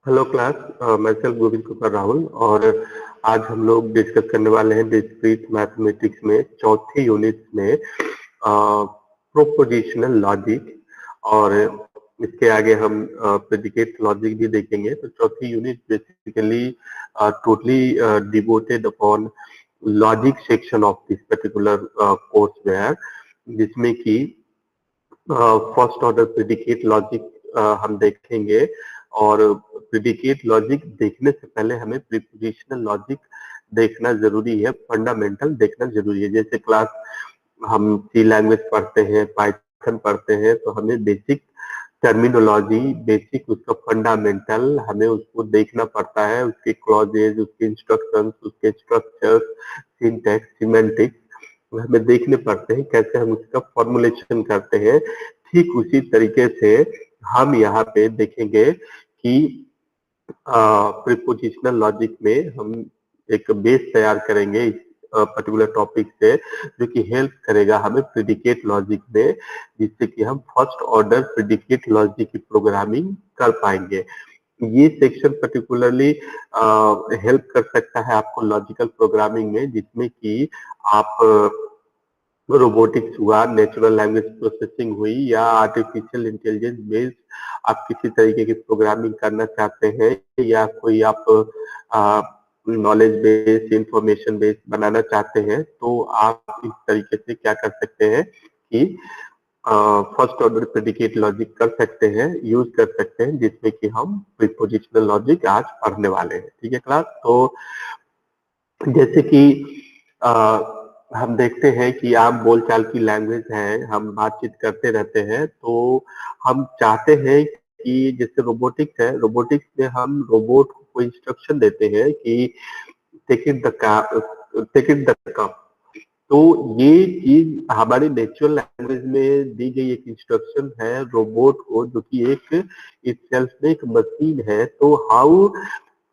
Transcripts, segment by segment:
Hello class. मैं self Govind Kumar Rahul और आज हम लोग डिस्कस करने वाले हैं डिस्क्रीट मैथमेटिक्स में चौथी यूनिट में प्रोपोजिशनल लॉजिक। और इसके आगे हम प्रेडिकेट लॉजिक भी देखेंगे। तो चौथी unit basically totally devoted upon logic section of this particular course where, जिसमें कि फर्स्ट ऑर्डर प्रेडिकेट लॉजिक हम देखेंगे। और प्रेडिकेट लॉजिक देखने से पहले हमें प्रीपोजिशनल लॉजिक देखना जरूरी है, फंडामेंटल देखना जरूरी है। जैसे क्लास हम सी लैंग्वेज पढ़ते हैं, पाइथन पढ़ते हैं, तो हमें बेसिक टर्मिनोलॉजी, बेसिक उसका फंडामेंटल हमें उसको देखना पड़ता है, उसके क्लॉजेज, उसके इंस्ट्रक्शंस, उसके स्ट्रक्चर्स, सिंटैक्स, सिमेंटिक्स हमें देखने पड़ते हैं, कैसे हम उसका फॉर्मुलेशन करते हैं। ठीक उसी तरीके से हम यहाँ पे देखेंगे कि प्रीपोजिशनल लॉजिक में हम एक बेस तैयार करेंगे इस पर्टिकुलर टॉपिक से, जो कि हेल्प करेगा हमें प्रेडिकेट लॉजिक में, जिससे कि हम फर्स्ट ऑर्डर प्रेडिकेट लॉजिक की प्रोग्रामिंग कर पाएंगे। ये सेक्शन पर्टिकुलरली हेल्प कर सकता है आपको लॉजिकल प्रोग्रामिंग में, जिसमें कि आप रोबोटिक्स हुआ, नेचुरल लैंग्वेज प्रोसेसिंग हुई, या आर्टिफिशियल इंटेलिजेंस बेस्ड आप किसी तरीके की प्रोग्रामिंग करना चाहते हैं, या कोई आप नॉलेज बेस्ड, इंफॉर्मेशन बेस्ड बनाना चाहते हैं, तो आप इस तरीके से क्या कर सकते हैं कि फर्स्ट ऑर्डर प्रेडिकेट लॉजिक कर सकते हैं, यूज कर सकते हैं, जिसमें कि हम प्रीपोजिशनल लॉजिक आज पढ़ने वाले हैं। ठीक है क्लास। तो जैसे कि हम देखते हैं कि आम बोलचाल की लैंग्वेज है, हम बातचीत करते रहते हैं, तो हम चाहते हैं कि जैसे रोबोटिक्स है, रोबोटिक्स में हम रोबोट को इंस्ट्रक्शन देते हैं कि take it the take it the cup. तो ये चीज हमारी नेचुरल लैंग्वेज में दी गई एक इंस्ट्रक्शन है रोबोट को, जो कि एक इटसेल्फ में एक मशीन है। तो how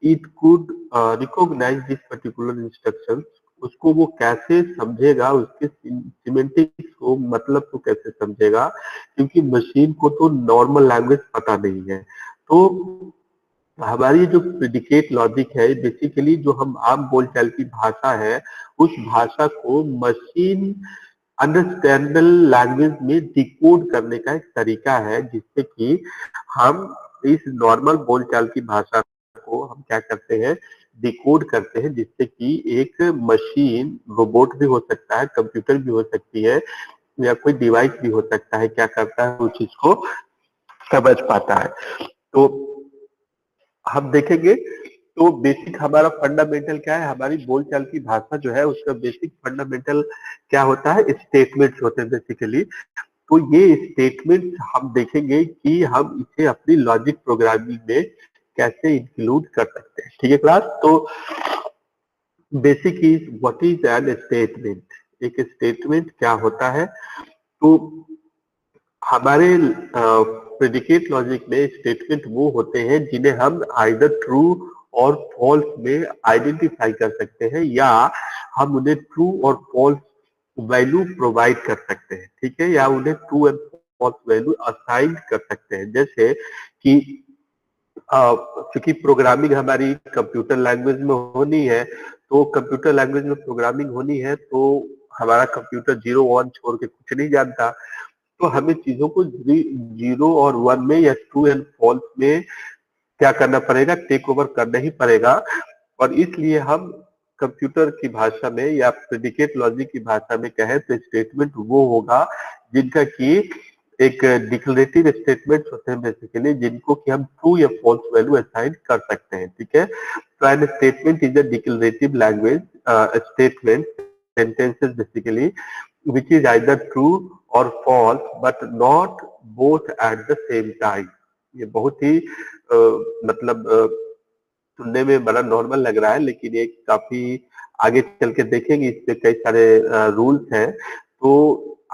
it could recognise this particular instruction, उसको वो कैसे समझेगा, उसके सिमेंटिक्स को, मतलब को कैसे समझेगा, क्योंकि मशीन को तो नॉर्मल लैंग्वेज पता नहीं है। तो हमारी जो प्रेडिकेट लॉजिक है, बेसिकली जो हम आम बोलचाल की भाषा है, उस भाषा को मशीन अंडरस्टैंडेबल लैंग्वेज में डिकोड करने का एक तरीका है, जिससे कि हम इस नॉर्मल बोलचाल की भाषा को हम क्या करते हैं, डिकोड करते हैं, जिससे कि एक मशीन, रोबोट भी हो सकता है, कंप्यूटर भी हो सकती है, या कोई डिवाइस भी हो सकता है, क्या करता है, उस चीज को समझ पाता है। तो हम देखेंगे, तो बेसिक हमारा फंडामेंटल क्या है, हमारी बोलचाल की भाषा जो है उसका बेसिक फंडामेंटल क्या होता है, स्टेटमेंट्स होते हैं बेसिकली। तो ये स्टेटमेंट हम देखेंगे कि हम इसे अपनी लॉजिक प्रोग्रामिंग में कैसे इंक्लूड कर सकते हैं। ठीक है क्लास। तो basic is what is an statement. एक स्टेटमेंट क्या होता है, तो हमारे प्रेडिकेट लॉजिक में स्टेटमेंट वो होते हैं जिन्हें हम आइदर ट्रू और फॉल्स में आइडेंटिफाई कर सकते हैं, या हम उन्हें ट्रू और फॉल्स वैल्यू प्रोवाइड कर सकते हैं। ठीक है, या उन्हें true and false value assign कर सकते हैं। जैसे कि क्योंकि प्रोग्रामिंग हमारी कंप्यूटर लैंग्वेज में होनी है, तो कंप्यूटर लैंग्वेज में प्रोग्रामिंग होनी है, तो हमारा कंप्यूटर 0 1 छोड़ के कुछ नहीं जानता। तो हमें चीजों को 0 और 1 में, या ट्रू एंड फॉल्स में क्या करना पड़ेगा, टेक ओवर करना ही पड़ेगा। और इसलिए हम कंप्यूटर की भाषा में या प्रेडिकेट लॉजिक की भाषा में कहें तो स्टेटमेंट वो होगा जिनका कि एक डिक्लेरेटिव स्टेटमेंट होते हैं बेसिकली, जिनको कि हम ट्रू या फॉल्स वैल्यू असाइन कर सकते हैं। ठीक है। तो an statement is a declarative language statement sentences basically which is either true or false but not both at the same time। ये बहुत ही मतलब सुनने में बड़ा नॉर्मल लग रहा है, लेकिन ये काफी आगे चल के देखेंगे, इस पे कई सारे रूल्स हैं। तो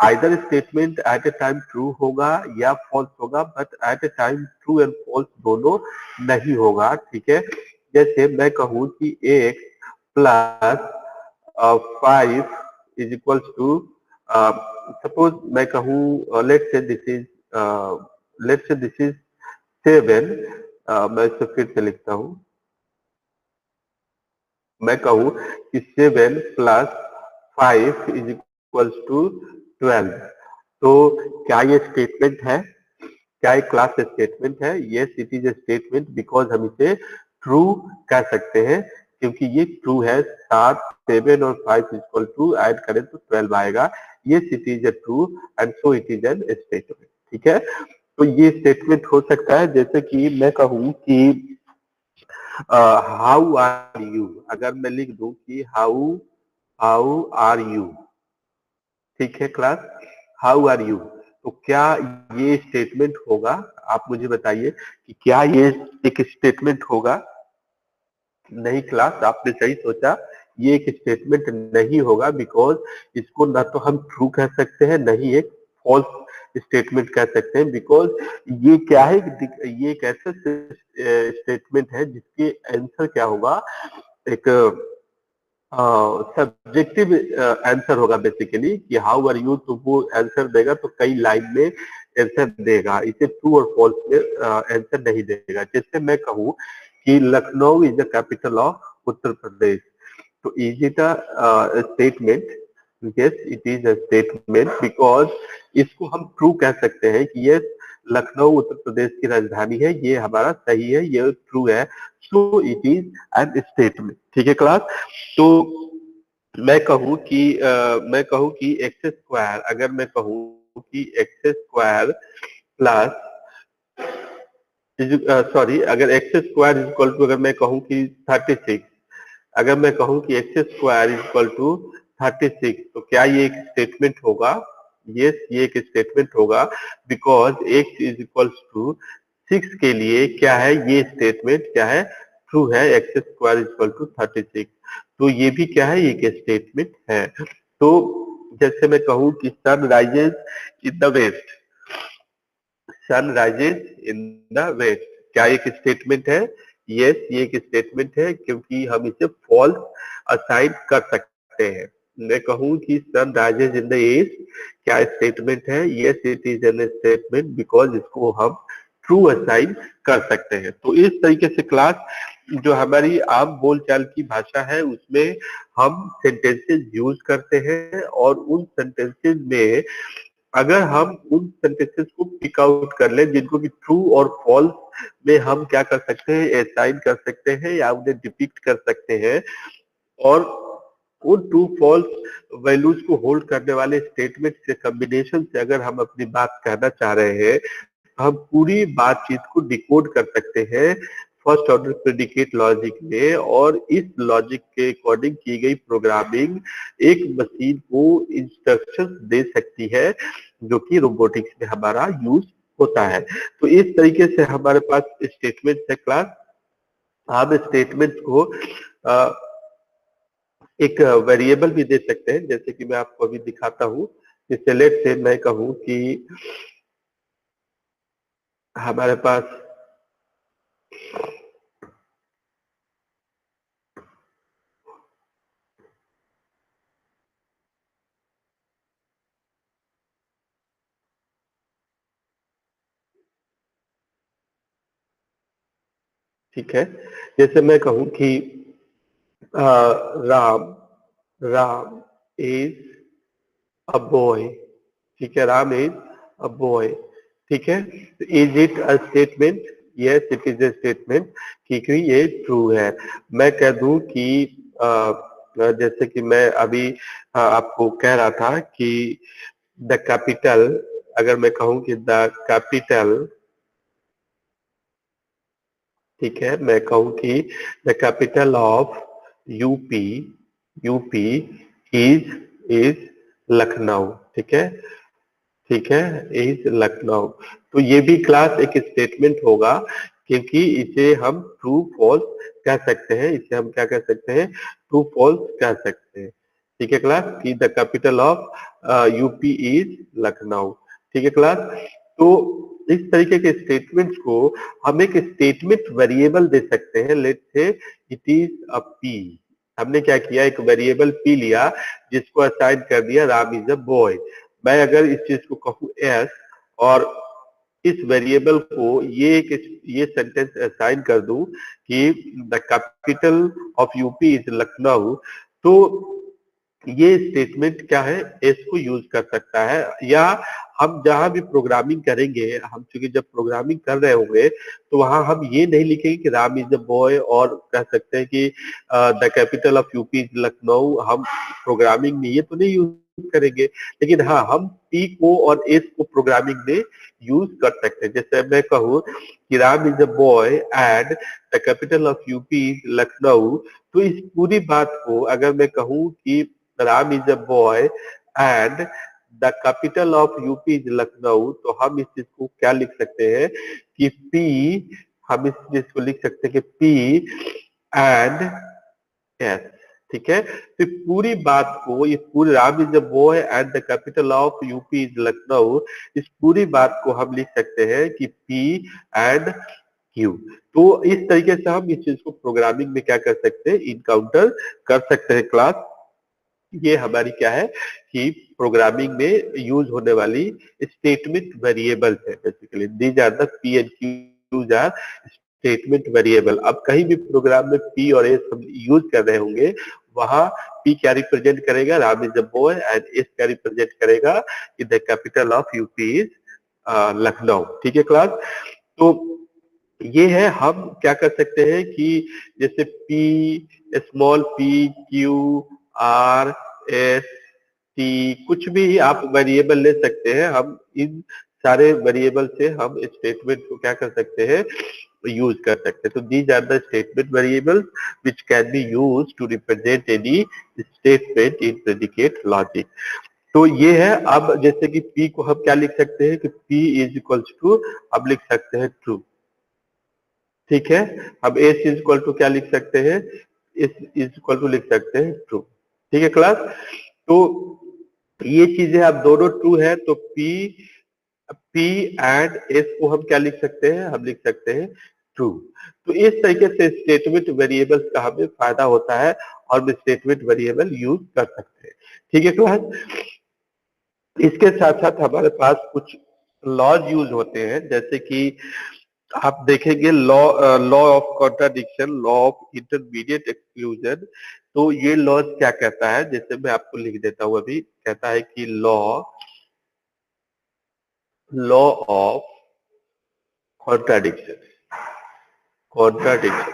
either statement at a time true होगा या फॉल्स होगा, but at a time true and false दोनों नहीं होगा। ठीक है। जैसे मैं कहूँ कि X plus 5 is equals to, suppose मैं कहूँ लेट्स से दिस इज 7, मैं इसे फिर से लिखता हूँ। मैं कहूँ कि 7 + 5 = 12, तो क्या ये स्टेटमेंट है? क्या एक क्लास स्टेटमेंट है? Yes it is a statement, because हम इसे ट्रू कह सकते हैं क्योंकि ये ट्रू है। 7 और 5 = 2 ऐड करें तो 12 आएगा। Yes it is a true and so it is an statement. ठीक है, तो ये स्टेटमेंट हो सकता है जैसे कि मैं कहूँ कि हाउ आर यू। अगर मैं लिख दूं कि हाउ हाउ आर यू, ठीक है क्लास, हाउ आर यू, तो क्या ये स्टेटमेंट होगा? आप मुझे बताइए कि क्या ये एक स्टेटमेंट होगा? नहीं क्लास, आपने सही सोचा, ये एक स्टेटमेंट नहीं होगा, बिकॉज इसको ना तो हम ट्रू कह सकते हैं, नहीं एक फॉल्स स्टेटमेंट कह सकते हैं। बिकॉज ये क्या है, ये एक ऐसा स्टेटमेंट है जिसके आंसर क्या होगा, एक सब्जेक्टिव आंसर होगा बेसिकली, कि हाउ आर यू, तो वो आंसर देगा तो कई लाइन में आंसर देगा, इसे ट्रू और फॉल्स में आंसर नहीं देगा। जैसे मैं कहूँ कि Lucknow is the capital of Uttar Pradesh, तो is it a statement? Yes it is a statement, because इसको हम ट्रू कह सकते हैं कि यस लखनऊ उत्तर प्रदेश की राजधानी है, ये हमारा सही है, ये ट्रू है, so it is an statement. ठीक है क्लास, तो मैं कहूँ कि एक्स स्क्वायर, अगर मैं कहूँ कि एक्स स्क्वायर प्लस, सॉरी, अगर X square is equal to, अगर मैं कहूँ कि 36, अगर मैं कहूँ कि X square is equal to 36, तो क्या ये एक स्टेटमेंट होगा? यस ये एक स्टेटमेंट होगा, because X is equal to 6 के लिए क्या है, ये स्टेटमेंट क्या है, ट्रू है। X square is equal to 36, तो ये भी क्या है, एक स्टेटमेंट है। तो जैसे मैं कहूँ कि sun rises in the west, sun rises in the west, क्या एक स्टेटमेंट है? यस ये एक स्टेटमेंट है, क्योंकि हम इसे फॉल्स असाइन कर सकते हैं। मैं कहूँ कि sun rises in the east, क्या स्टेटमेंट है? Yes it is an statement, because इसको हम ट्रू असाइन कर सकते हैं। तो इस तरीके से क्लास, जो हमारी आम बोलचाल की भाषा है उसमें हम सेंटेंसेस यूज करते हैं, और उन सेंटेंसेस में अगर हम उन सेंटेंसेस को पिक आउट कर लें जिनको कि ट्रू और फॉल्स में हम क्या कर सकते हैं, असाइन कर सकते हैं या उन्हें डिपिक्ट कर सकते हैं, और उन ट्रू फॉल्स वैल्यूज को होल्ड करने वाले स्टेटमेंट के कॉम्बिनेशन से अगर हम अपनी बात कहना चाह रहे हैं, हम पूरी बातचीत को डिकोड कर सकते हैं फर्स्ट ऑर्डर प्रेडिकेट लॉजिक में, और इस लॉजिक के अकॉर्डिंग की गई प्रोग्रामिंग एक मशीन को इंस्ट्रक्शंस दे सकती है, जो कि रोबोटिक्स में हमारा यूज होता है। तो इस तरीके से हमारे पास स्टेटमेंट है क्लास। हम स्टेटमेंट को अ, एक वेरिएबल भी दे सकते हैं, जैसे कि मैं आपको अभी दिखाता हूँ। जैसे लेट से मैं कहूँ कि हमारे पास, ठीक है, जैसे मैं कहूँ कि Ram Ram is a boy, ठीक है, राम इज अ बॉय, ठीक है। Is it a statement? Yes it is a statement, क्योंकि ये ट्रू है। मैं कह दूं कि जैसे कि मैं अभी आपको कह रहा था कि द कैपिटल, अगर मैं कहूं कि द कैपिटल, ठीक है, मैं कहूं कि the capital of UP, UP is is Lucknow, ठीक है, ठीक है, इज लखनऊ। तो ये भी क्लास एक स्टेटमेंट होगा, क्योंकि इसे हम ट्रू फॉल्स कह सकते हैं, इसे हम क्या कह सकते हैं, ट्रू फॉल्स कह सकते हैं। ठीक है क्लास, की the capital of UP is Lucknow. ठीक है क्लास, तो इस तरीके के स्टेटमेंट्स को हम एक स्टेटमेंट वेरिएबल दे सकते हैं। Let's say it is a P, हमने क्या किया, एक वेरिएबल पी लिया जिसको असाइन कर दिया राम इज अ बॉय। मैं अगर इस चीज को कहूँ एस, और इस वेरिएबल को ये सेंटेंस असाइन कर दूं कि the capital of UP is Lucknow, तो ये स्टेटमेंट क्या है, एस को यूज कर सकता है। या हम जहां भी प्रोग्रामिंग करेंगे, हम चूंकि जब प्रोग्रामिंग कर रहे होंगे तो वहां हम ये नहीं लिखेंगे कि राम इज अ बॉय, और कह सकते हैं कि the capital of UP is Lucknow. हम प्रोग्रामिंग में ये तो नहीं यूज करेंगे, लेकिन हाँ हम पी को और एस को प्रोग्रामिंग में यूज कर सकते हैं। जैसे मैं कहूँ कि Ram is a boy and the capital of UP is Lucknow, तो इस पूरी बात को अगर मैं कहूँ कि Ram is a boy and the capital of UP is Lucknow, तो हम इस चीज को क्या लिख सकते हैं कि पी, हम इस चीज को लिख सकते हैं कि पी एंड एस। ठीक है, तो पूरी बात को, ये पूरी Ram is a boy and the capital of UP is Lucknow, इस पूरी बात को हम लिख सकते हैं कि पी एंड क्यू। तो इस तरीके से हम इस चीज को प्रोग्रामिंग में क्या कर सकते हैं, इनकाउंटर कर सकते हैं क्लास। ये हमारी क्या है कि प्रोग्रामिंग में यूज होने वाली स्टेटमेंट वेरिएबल्स है। Basically these are the P and Qs are statement variable. अब कहीं भी प्रोग्राम में पी और एस हम यूज कर रहे होंगे, वहां पी क्या रिप्रेजेंट करेगा, Ram is a boy, and S क्या रिप्रेजेंट करेगा कि the capital of UP is Lucknow. ठीक है क्लास, तो ये है हम क्या कर सकते हैं कि जैसे P, small P, Q, R, S, T, कुछ भी आप वेरिएबल ले सकते हैं। हम इन सारे वेरिएबल से हम स्टेटमेंट को क्या कर सकते हैं, यूज कर सकते हैं। तो these are the statement variables which can be use to represent any statement in predicate logic. तो ये है। अब जैसे कि पी को हम क्या लिख सकते हैं कि पी इज इक्वल्स टू, अब लिख सकते हैं ट्रू। ठीक है, अब एस इज इक्वल टू क्या लिख सकते हैं, एस इज इक्वल टू लिख सकते हैं ट्रू। ठीक है क्लास, तो ये चीजें अब दोनों ट्रू है, तो पी पी एंड एस को हम क्या लिख सकते हैं, हम लिख सकते हैं ट्रू। तो इस तरीके से स्टेटमेंट वेरिएबल्स का हमें फायदा होता है और हम स्टेटमेंट वेरिएबल यूज कर सकते हैं। ठीक है क्लास, इसके साथ साथ हमारे पास कुछ लॉज यूज होते हैं, जैसे कि आप देखेंगे law of contradiction, law of intermediate exclusion. तो ये लॉ क्या कहता है, जैसे मैं आपको लिख देता हूं अभी, कहता है कि law law of contradiction, contradiction,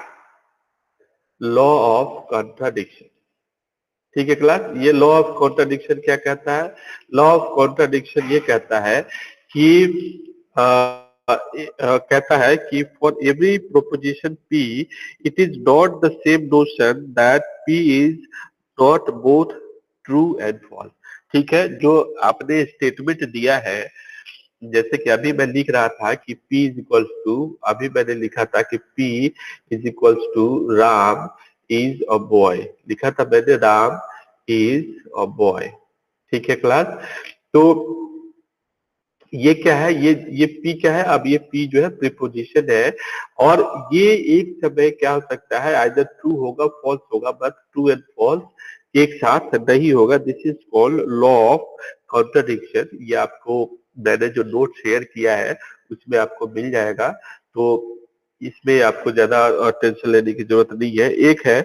law of contradiction. ठीक है क्लास, ये लॉ ऑफ कॉन्ट्राडिक्शन क्या कहता है, लॉ ऑफ कॉन्ट्राडिक्शन ये कहता है कि कहता है कि for every proposition P, it is not the same notion that P is not both true and false. ठीक है, जो आपने स्टेटमेंट दिया है, जैसे कि अभी मैं लिख रहा था कि P इज इक्वल्स टू, अभी मैंने लिखा था कि P is equals to Ram is a boy, लिखा था मैंने राम इज अ बॉय। ठीक है क्लास, तो ये क्या है, ये पी क्या है, अब ये पी जो है प्रीपोजिशन है, और ये एक समय क्या हो सकता है, आइदर ट्रू होगा फॉल्स होगा, बट ट्रू एंड फॉल्स एक साथ नहीं होगा। This is called law of contradiction. ये आपको मैंने जो नोट शेयर किया है उसमें आपको मिल जाएगा, तो इसमें आपको ज्यादा टेंशन लेने की जरूरत नहीं है। एक है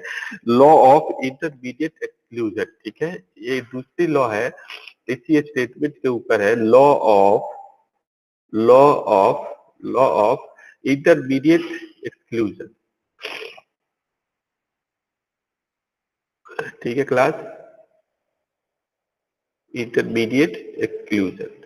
लॉ ऑफ इंटरमीडिएट एक्सक्लूजन। ठीक है, ये दूसरी लॉ है, इसी स्टेटमेंट के ऊपर है, law of law of intermediate exclusion. ठीक है class, intermediate exclusion,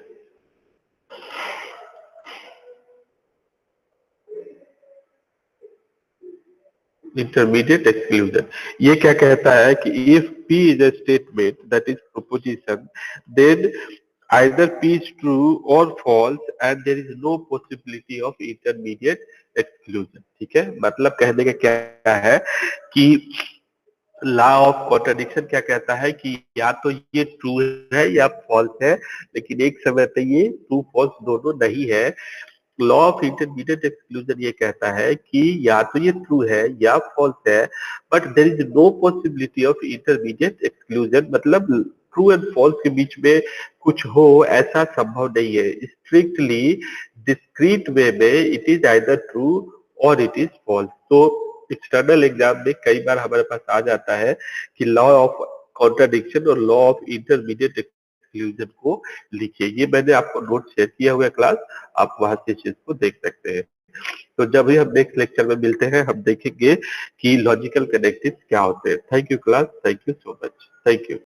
intermediate exclusion. ये क्या कहता है कि if P is a statement that is proposition, then either P is true or false and there is no possibility of intermediate exclusion। ठीक है, मतलब कहने का क्या है कि लॉ ऑफ कॉन्ट्रडिक्शन क्या कहता है कि या तो ये ट्रू है या फॉल्स है, लेकिन एक समय पे ये ट्रू फॉल्स दोनों नहीं है। लॉ ऑफ इंटरमीडिएट एक्सक्लूजन ये कहता है कि या तो ये ट्रू है या फॉल्स है, but there is no possibility of intermediate exclusion. मतलब ट्रू एंड फॉल्स के बीच में कुछ हो ऐसा संभव नहीं है। स्ट्रिक्टली डिस्क्रीट वे में इट इज आइदर ट्रू और इट इज फॉल्स। तो एक्सटर्नल एग्जाम में कई बार हमारे पास आ जाता है कि लॉ ऑफ कॉन्ट्राडिक्शन और लॉ ऑफ इंटरमीडिएट एक्सक्लूजन को लिखिए। ये मैंने आपको नोट शेयर किया हुआ है क्लास, आप वहां से इस चीज को देख सकते हैं। तो जब भी हम नेक्स्ट लेक्चर में मिलते हैं हम देखेंगे कि लॉजिकल कनेक्टिव क्या होते हैं। Thank you class, thank you so much, thank you.